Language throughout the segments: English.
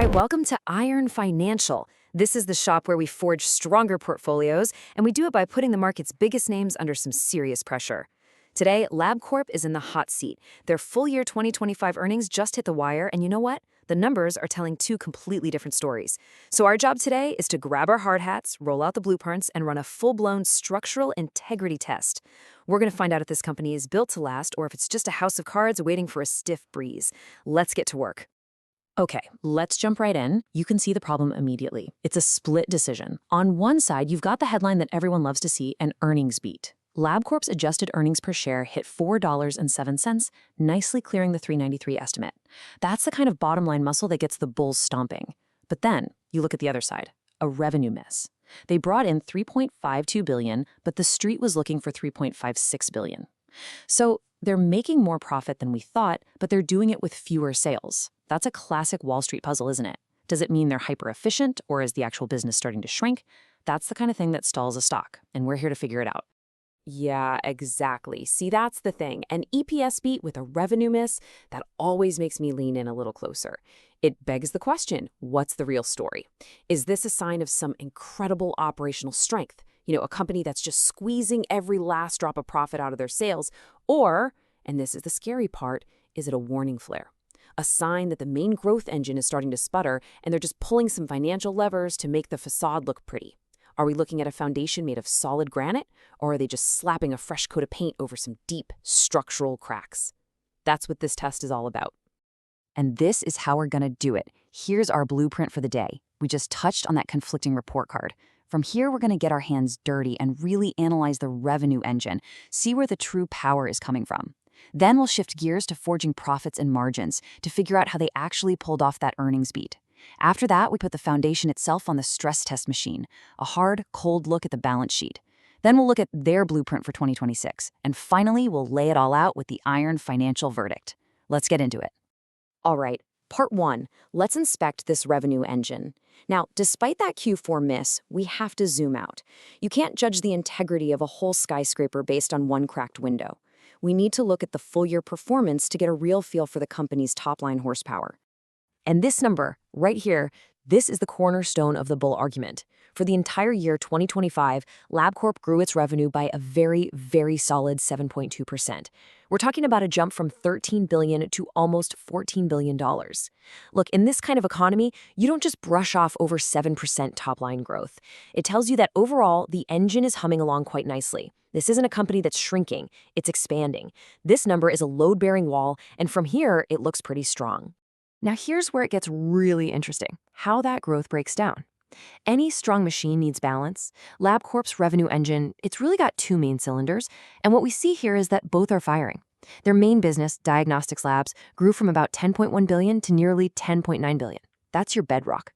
right, welcome to Iron Financial. This is the shop where we forge stronger portfolios, and we do it by putting the market's biggest names under some serious pressure. Today, Labcorp is in the hot seat. Their full year 2025 earnings just hit the wire, and you know what? The numbers are telling two completely different stories. So our job today is to grab our hard hats, roll out the blueprints, and run a full-blown structural integrity test. We're going to find out if this company is built to last or if it's just a house of cards waiting for a stiff breeze. Let's get to work. Okay, let's jump right in. You can see the problem immediately. It's a split decision. On one side, you've got the headline that everyone loves to see, an earnings beat. Labcorp's adjusted earnings per share hit $4.07, nicely clearing the $3.93 estimate. That's the kind of bottom line muscle that gets the bulls stomping. But then, you look at the other side, a revenue miss. They brought in $3.52 billion, but the street was looking for $3.56 billion. So they're making more profit than we thought, but they're doing it with fewer sales. That's a classic Wall Street puzzle, isn't it? Does it mean they're hyper-efficient, or is the actual business starting to shrink? That's the kind of thing that stalls a stock, and we're here to figure it out. Yeah, exactly. See, that's the thing. An EPS beat with a revenue miss, that always makes me lean in a little closer. It begs the question, what's the real story? Is this a sign of some incredible operational strength? You know, a company that's just squeezing every last drop of profit out of their sales? Or, and this is the scary part, is it a warning flare? A sign that the main growth engine is starting to sputter and they're just pulling some financial levers to make the facade look pretty? Are we looking at a foundation made of solid granite, or are they just slapping a fresh coat of paint over some deep structural cracks? That's what this test is all about. And this is how we're going to do it. Here's our blueprint for the day. We just touched on that conflicting report card. From here, we're going to get our hands dirty and really analyze the revenue engine, see where the true power is coming from. Then we'll shift gears to forging profits and margins to figure out how they actually pulled off that earnings beat. After that, we put the foundation itself on the stress test machine, a hard, cold look at the balance sheet. Then we'll look at their blueprint for 2026. And finally, we'll lay it all out with the iron financial verdict. Let's get into it. All right, part one, let's inspect this revenue engine. Now, despite that Q4 miss, we have to zoom out. You can't judge the integrity of a whole skyscraper based on one cracked window. We need to look at the full year performance to get a real feel for the company's top-line horsepower. And this number, right here, this is the cornerstone of the bull argument. For the entire year 2025, Labcorp grew its revenue by a very, very solid 7.2%. We're talking about a jump from $13 billion to almost $14 billion. Look, in this kind of economy, you don't just brush off over 7% top-line growth. It tells you that overall, the engine is humming along quite nicely. This isn't a company that's shrinking, it's expanding. This number is a load-bearing wall, and from here, it looks pretty strong. Now here's where it gets really interesting, how that growth breaks down. Any strong machine needs balance. Labcorp's revenue engine, it's really got two main cylinders, and what we see here is that both are firing. Their main business, Diagnostic Labs, grew from about $10.1 billion to nearly $10.9 billion. That's your bedrock.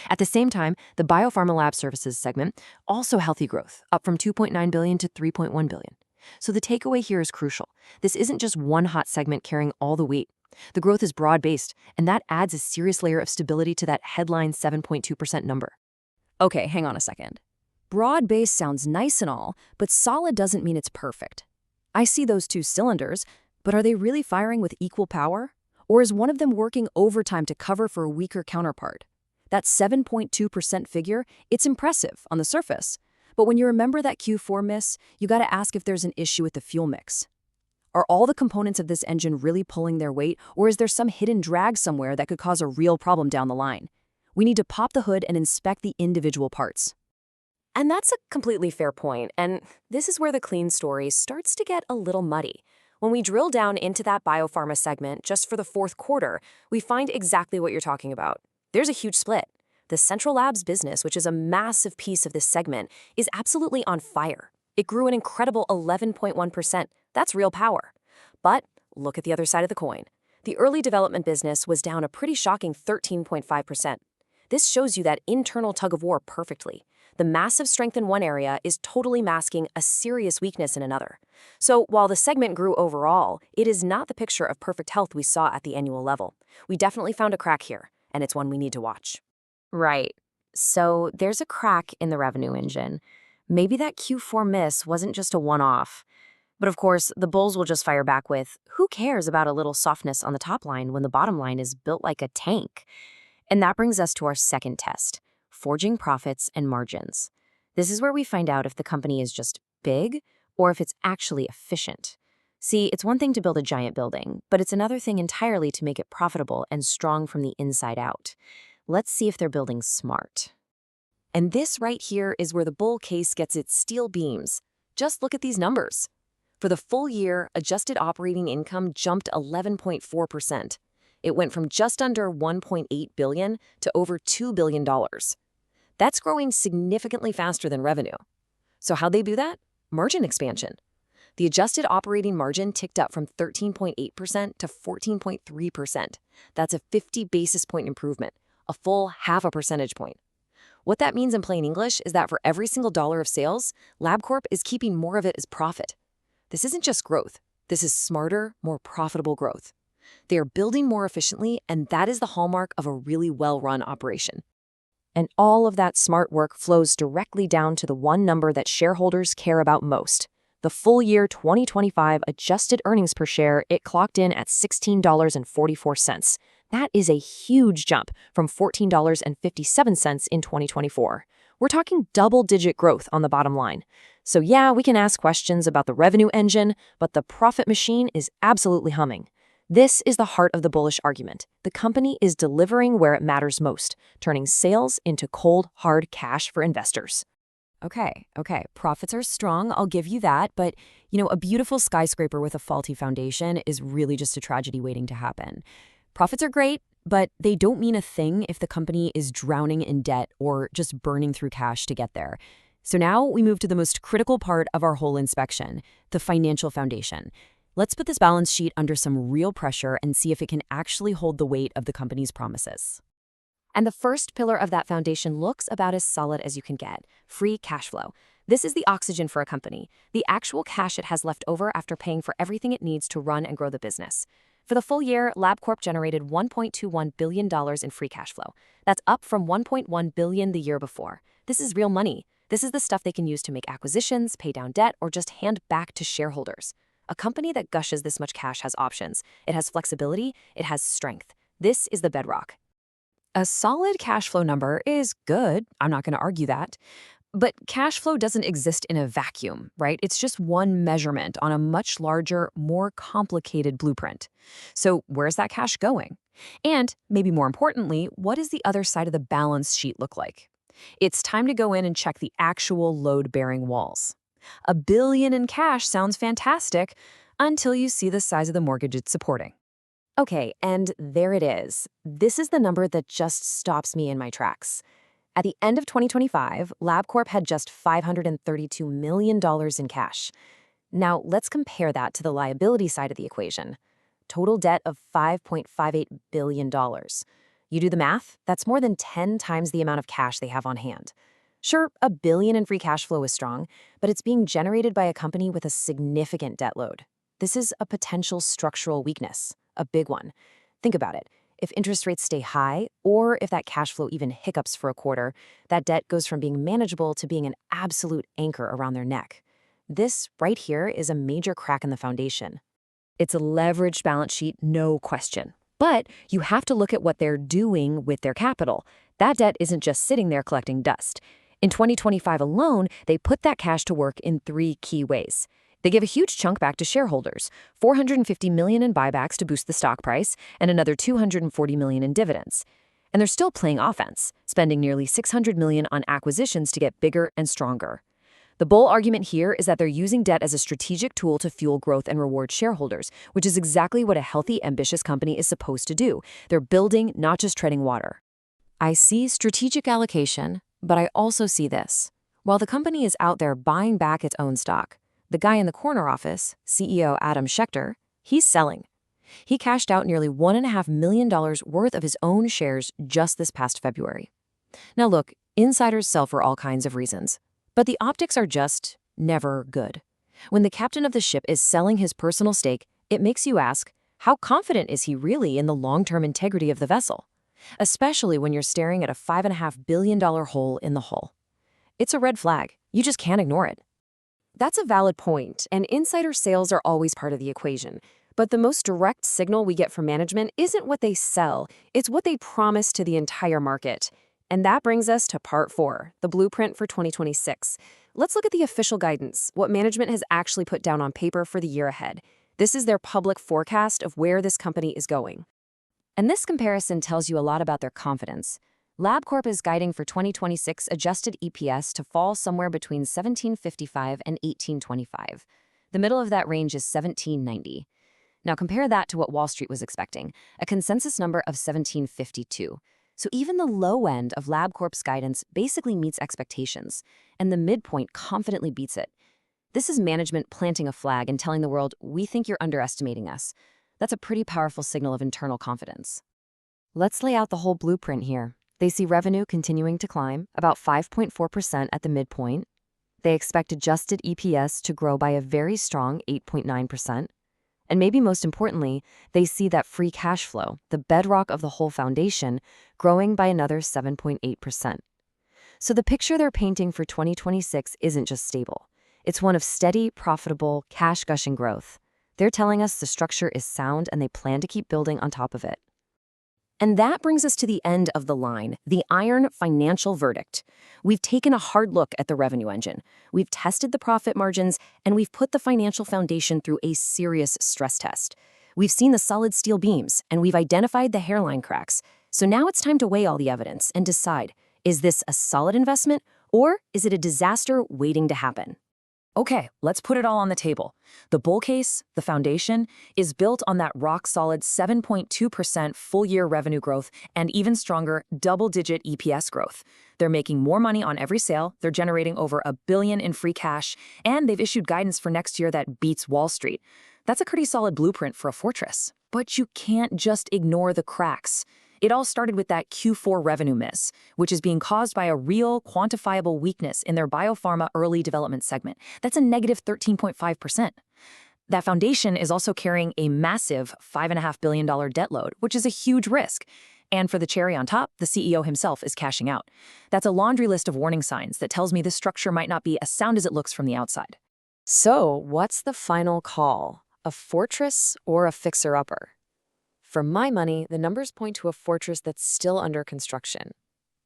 At the same time, the Biopharma Lab Services segment, also healthy growth, up from $2.9 billion to $3.1 billion. So the takeaway here is crucial. This isn't just one hot segment carrying all the weight. The growth is broad-based, and that adds a serious layer of stability to that headline 7.2% number. Okay, hang on a second. Broad-based sounds nice and all, but solid doesn't mean it's perfect. I see those two cylinders, but are they really firing with equal power? Or is one of them working overtime to cover for a weaker counterpart? That 7.2% figure, it's impressive on the surface. But when you remember that Q4 miss, you gotta ask if there's an issue with the fuel mix. Are all the components of this engine really pulling their weight, or is there some hidden drag somewhere that could cause a real problem down the line? We need to pop the hood and inspect the individual parts. And that's a completely fair point, and this is where the clean story starts to get a little muddy. When we drill down into that biopharma segment just for the fourth quarter, we find exactly what you're talking about. There's a huge split. The Central Labs business, which is a massive piece of this segment, is absolutely on fire. It grew an incredible 11.1%. That's real power. But look at the other side of the coin. The early development business was down a pretty shocking 13.5%. This shows you that internal tug-of-war perfectly. The massive strength in one area is totally masking a serious weakness in another. So while the segment grew overall, it is not the picture of perfect health we saw at the annual level. We definitely found a crack here, and it's one we need to watch. Right. So there's a crack in the revenue engine. Maybe that Q4 miss wasn't just a one-off. But of course, the bulls will just fire back with, who cares about a little softness on the top line when the bottom line is built like a tank? And that brings us to our second test, forging profits and margins. This is where we find out if the company is just big or if it's actually efficient. See, it's one thing to build a giant building, but it's another thing entirely to make it profitable and strong from the inside out. Let's see if they're building smart. And this right here is where the bull case gets its steel beams. Just look at these numbers. For the full year, adjusted operating income jumped 11.4%. It went from just under $1.8 billion to over $2 billion. That's growing significantly faster than revenue. So how'd they do that? Margin expansion. The adjusted operating margin ticked up from 13.8% to 14.3%. That's a 50 basis point improvement, a full half a percentage point. What that means in plain English is that for every single dollar of sales, Labcorp is keeping more of it as profit. This isn't just growth. This is smarter, more profitable growth. They are building more efficiently, and that is the hallmark of a really well-run operation. And all of that smart work flows directly down to the one number that shareholders care about most. The full year 2025 adjusted earnings per share, it clocked in at $16.44. That is a huge jump from $14.57 in 2024. We're talking double-digit growth on the bottom line. So yeah, we can ask questions about the revenue engine, but the profit machine is absolutely humming. This is the heart of the bullish argument. The company is delivering where it matters most, turning sales into cold, hard cash for investors. Okay, profits are strong, I'll give you that, but, a beautiful skyscraper with a faulty foundation is really just a tragedy waiting to happen. Profits are great, but they don't mean a thing if the company is drowning in debt or just burning through cash to get there. So now we move to the most critical part of our whole inspection, the financial foundation. Let's put this balance sheet under some real pressure and see if it can actually hold the weight of the company's promises. And the first pillar of that foundation looks about as solid as you can get, free cash flow. This is the oxygen for a company, the actual cash it has left over after paying for everything it needs to run and grow the business. For the full year, Labcorp generated $1.21 billion in free cash flow. That's up from $1.1 billion the year before. This is real money. This is the stuff they can use to make acquisitions, pay down debt, or just hand back to shareholders. A company that gushes this much cash has options. It has flexibility. It has strength. This is the bedrock. A solid cash flow number is good, I'm not going to argue that. But cash flow doesn't exist in a vacuum, right? It's just one measurement on a much larger, more complicated blueprint. So where's that cash going? And maybe more importantly, what does the other side of the balance sheet look like? It's time to go in and check the actual load-bearing walls. $1 billion in cash sounds fantastic until you see the size of the mortgage it's supporting. Okay, and there it is. This is the number that just stops me in my tracks. At the end of 2025, Labcorp had just $532 million in cash. Now, let's compare that to the liability side of the equation. Total debt of $5.58 billion. You do the math, that's more than 10 times the amount of cash they have on hand. Sure, $1 billion in free cash flow is strong, but it's being generated by a company with a significant debt load. This is a potential structural weakness, a big one. Think about it. If interest rates stay high, or if that cash flow even hiccups for a quarter, that debt goes from being manageable to being an absolute anchor around their neck. This right here is a major crack in the foundation. It's a leveraged balance sheet, no question. But you have to look at what they're doing with their capital. That debt isn't just sitting there collecting dust. In 2025 alone, they put that cash to work in 3 key ways. They give a huge chunk back to shareholders, $450 million in buybacks to boost the stock price, and another $240 million in dividends. And they're still playing offense, spending nearly $600 million on acquisitions to get bigger and stronger. The bull argument here is that they're using debt as a strategic tool to fuel growth and reward shareholders, which is exactly what a healthy, ambitious company is supposed to do. They're building, not just treading water. I see strategic allocation, but I also see this. While the company is out there buying back its own stock, the guy in the corner office, CEO Adam Schechter, he's selling. He cashed out nearly $1.5 million worth of his own shares just this past February. Now look, insiders sell for all kinds of reasons, but the optics are just never good. When the captain of the ship is selling his personal stake, it makes you ask, how confident is he really in the long-term integrity of the vessel? Especially when you're staring at a $5.5 billion hole in the hull. It's a red flag. You just can't ignore it. That's a valid point, and insider sales are always part of the equation. But the most direct signal we get from management isn't what they sell, it's what they promise to the entire market. And that brings us to part 4, the blueprint for 2026. Let's look at the official guidance, what management has actually put down on paper for the year ahead. This is their public forecast of where this company is going. And this comparison tells you a lot about their confidence. Labcorp is guiding for 2026 adjusted EPS to fall somewhere between $17.55 and $18.25. The middle of that range is $17.90. Now compare that to what Wall Street was expecting, a consensus number of $17.52. So even the low end of Labcorp's guidance basically meets expectations, and the midpoint confidently beats it. This is management planting a flag and telling the world, we think you're underestimating us. That's a pretty powerful signal of internal confidence. Let's lay out the whole blueprint here. They see revenue continuing to climb, about 5.4% at the midpoint. They expect adjusted EPS to grow by a very strong 8.9%. And maybe most importantly, they see that free cash flow, the bedrock of the whole foundation, growing by another 7.8%. So the picture they're painting for 2026 isn't just stable. It's one of steady, profitable, cash-gushing growth. They're telling us the structure is sound and they plan to keep building on top of it. And that brings us to the end of the line, the iron financial verdict. We've taken a hard look at the revenue engine. We've tested the profit margins, and we've put the financial foundation through a serious stress test. We've seen the solid steel beams, and we've identified the hairline cracks. So now it's time to weigh all the evidence and decide, is this a solid investment, or is it a disaster waiting to happen? Okay, let's put it all on the table. The bull case, the foundation, is built on that rock-solid 7.2% full-year revenue growth and even stronger double-digit EPS growth. They're making more money on every sale, they're generating over $1 billion in free cash, and they've issued guidance for next year that beats Wall Street. That's a pretty solid blueprint for a fortress. But you can't just ignore the cracks. It all started with that Q4 revenue miss, which is being caused by a real, quantifiable weakness in their Biopharma early development segment. That's a negative 13.5%. That foundation is also carrying a massive $5.5 billion debt load, which is a huge risk. And for the cherry on top, the CEO himself is cashing out. That's a laundry list of warning signs that tells me this structure might not be as sound as it looks from the outside. So, what's the final call? A fortress or a fixer-upper? For my money, the numbers point to a fortress that's still under construction.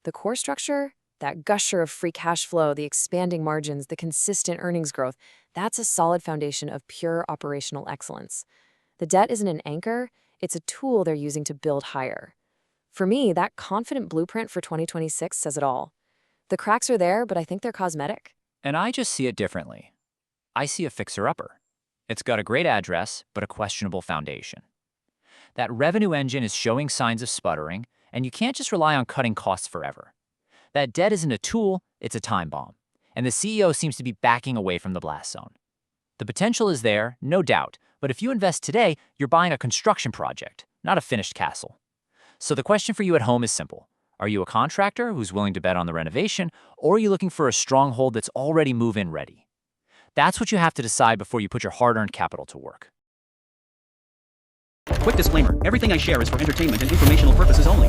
The core structure, that gusher of free cash flow, the expanding margins, the consistent earnings growth, that's a solid foundation of pure operational excellence. The debt isn't an anchor, it's a tool they're using to build higher. For me, that confident blueprint for 2026 says it all. The cracks are there, but I think they're cosmetic. And I just see it differently. I see a fixer-upper. It's got a great address, but a questionable foundation. That revenue engine is showing signs of sputtering, and you can't just rely on cutting costs forever. That debt isn't a tool, it's a time bomb, and the CEO seems to be backing away from the blast zone. The potential is there, no doubt, but if you invest today, you're buying a construction project, not a finished castle. So the question for you at home is simple. Are you a contractor who's willing to bet on the renovation, or are you looking for a stronghold that's already move-in ready? That's what you have to decide before you put your hard-earned capital to work. Quick disclaimer, everything I share is for entertainment and informational purposes only.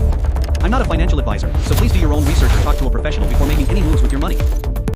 I'm not a financial advisor, so please do your own research or talk to a professional before making any moves with your money.